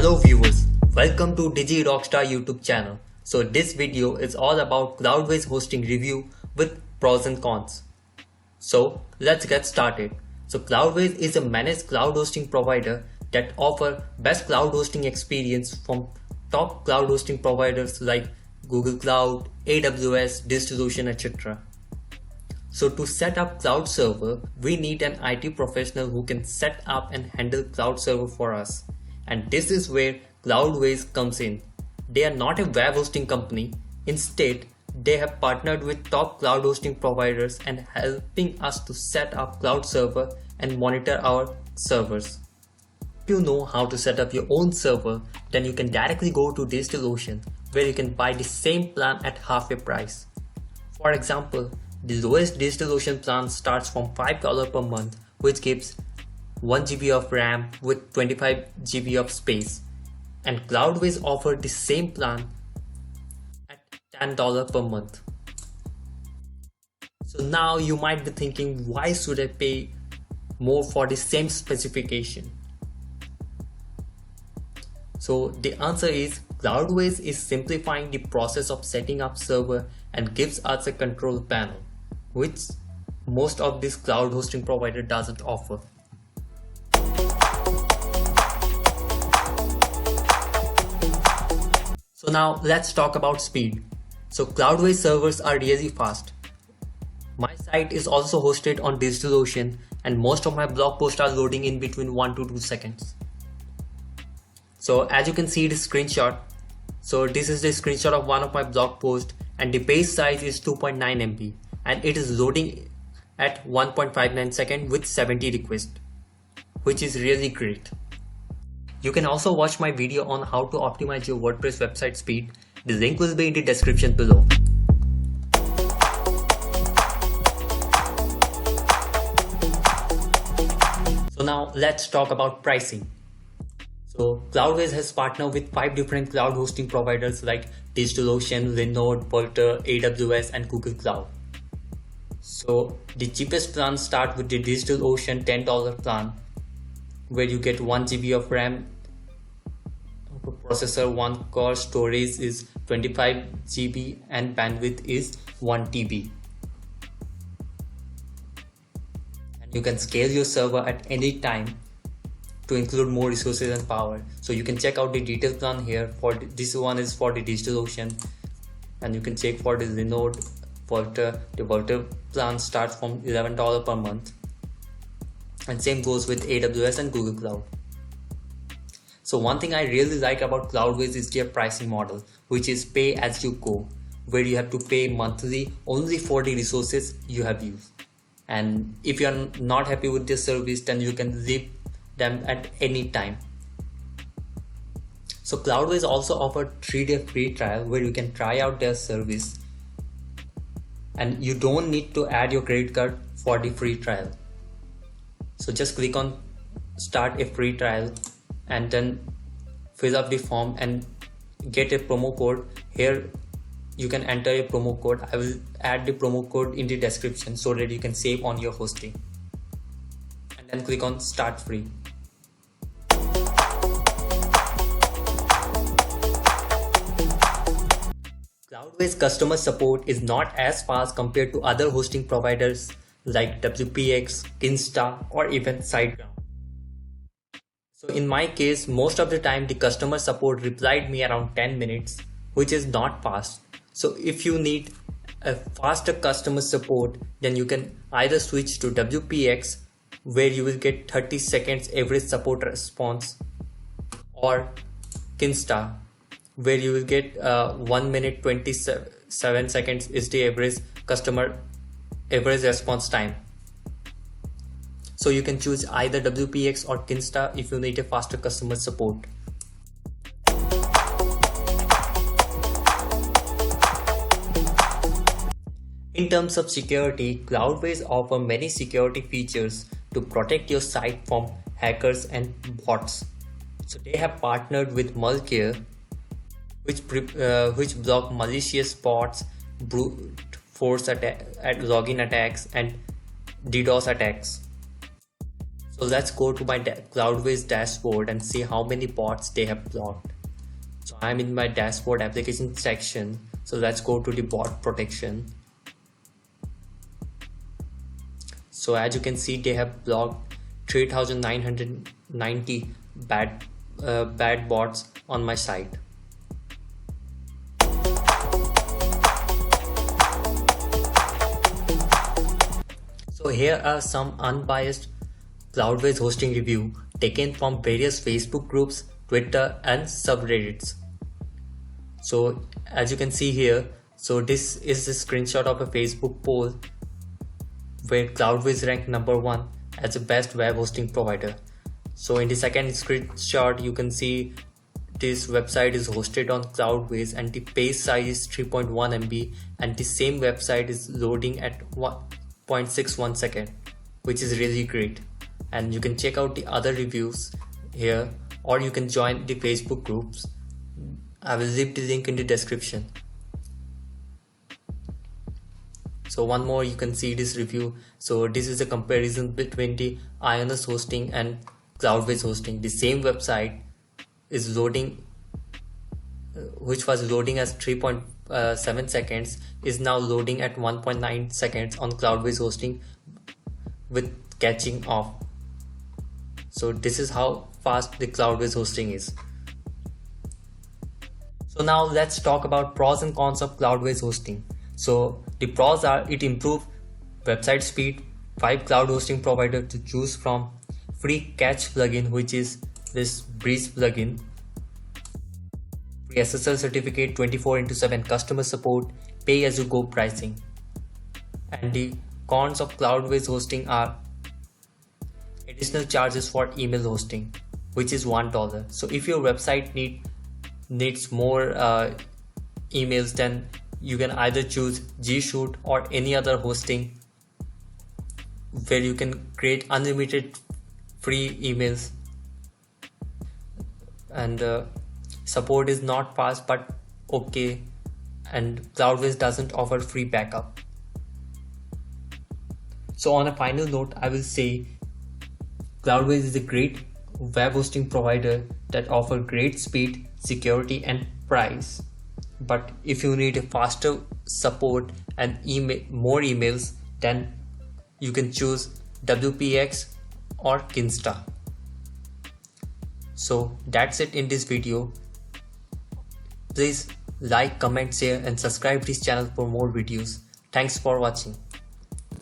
Hello viewers, welcome to Digi Rockstar YouTube channel. So this video is all about Cloudways hosting review with pros and cons. So let's get started. So Cloudways is a managed cloud hosting provider that offer best cloud hosting experience from top cloud hosting providers like Google Cloud, AWS, DigitalOcean, etc. So to set up cloud server, we need an IT professional who can set up and handle cloud server for us. And this is where Cloudways comes in. They are not a web hosting company. Instead, they have partnered with top cloud hosting providers and helping us to set up cloud server and monitor our servers. If you know how to set up your own server, then you can directly go to DigitalOcean, where you can buy the same plan at half a price. For example, the lowest DigitalOcean plan starts from $5 per month, which gives 1 GB of RAM with 25 GB of space. And Cloudways offer the same plan at $10 per month. So now you might be thinking, why should I pay more for the same specification? So the answer is Cloudways is simplifying the process of setting up server and gives us a control panel, which most of this cloud hosting provider doesn't offer. So now let's talk about speed. So Cloudways servers are really fast. My site is also hosted on DigitalOcean and most of my blog posts are loading in between 1 to 2 seconds. So as you can see the screenshot, so this is the screenshot of one of my blog posts and the page size is 2.9 MB and it is loading at 1.59 seconds with 70 requests, which is really great. You can also watch my video on how to optimize your WordPress website speed. The link will be in the description below. So now let's talk about pricing. So Cloudways has partnered with 5 different cloud hosting providers like DigitalOcean, Linode, Vultr, AWS and Google Cloud. So the cheapest plans start with the DigitalOcean $10 plan, where you get 1 GB of RAM, processor, 1 core, storage is 25 GB and bandwidth is 1 TB. And you can scale your server at any time to include more resources and power. So you can check out the detailed plan here. For this one is for the DigitalOcean, and you can check for the Linode, Vultr. The Vultr plan starts from $11 per month, and same goes with AWS and Google Cloud. So one thing I really like about Cloudways is their pricing model, which is pay as you go, where you have to pay monthly only for the resources you have used. And if you are not happy with this service, then you can leave them at any time. So Cloudways also offer 3-day free trial where you can try out their service, and you don't need to add your credit card for the free trial. So just click on start a free trial and then fill up the form and get a promo code. Here you can enter a promo code. I will add the promo code in the description so that you can save on your hosting, and then click on start free. Cloudways customer support is not as fast compared to other hosting providers like WPX, Kinsta or even SiteGround. So in my case, most of the time the customer support replied me around 10 minutes, which is not fast. So if you need a faster customer support, then you can either switch to WPX, where you will get 30 seconds average support response, or Kinsta, where you will get 1 minute 27 seconds is the average response time. So you can choose either WPX or Kinsta if you need a faster customer support. In terms of security, Cloudways offer many security features to protect your site from hackers and bots. So they have partnered with Vultr, which block malicious bots, brute force login attacks and DDoS attacks. So let's go to my Cloudways dashboard and see how many bots they have blocked. So I'm in my dashboard application section. So let's go to the bot protection. So as you can see, they have blocked 3,990 bad bots on my site. So here are some unbiased Cloudways hosting review taken from various Facebook groups, Twitter and subreddits. So as you can see here, so this is a screenshot of a Facebook poll where Cloudways ranked number 1 as the best web hosting provider. So in the second screenshot, you can see this website is hosted on Cloudways and the page size is 3.1 MB and the same website is loading at 1.61 second, which is really great. And you can check out the other reviews here, or you can join the Facebook groups. I will leave the link in the description. So one more, you can see this review. So this is a comparison between the IONOS hosting and Cloudways hosting. The same website is loading, which was loading as 3.7 seconds, is now loading at 1.9 seconds on Cloudways hosting with catching off. So this is how fast the Cloudways hosting is. So now let's talk about pros and cons of Cloudways hosting. So the pros are: it improves website speed, 5 cloud hosting provider to choose from, free cache plugin, which is this Breeze plugin, free SSL certificate, 24/7 customer support, pay as you go pricing. And the cons of Cloudways hosting are additional charges for email hosting, which is $1. So if your website needs more emails, then you can either choose G-Shoot or any other hosting where you can create unlimited free emails. And support is not fast but okay, and Cloudways doesn't offer free backup. So on a final note, I will say Cloudways is a great web hosting provider that offers great speed, security and price. But if you need a faster support and more emails, then you can choose WPX or Kinsta. So that's it in this video. Please like, comment, share and subscribe this channel for more videos. Thanks for watching.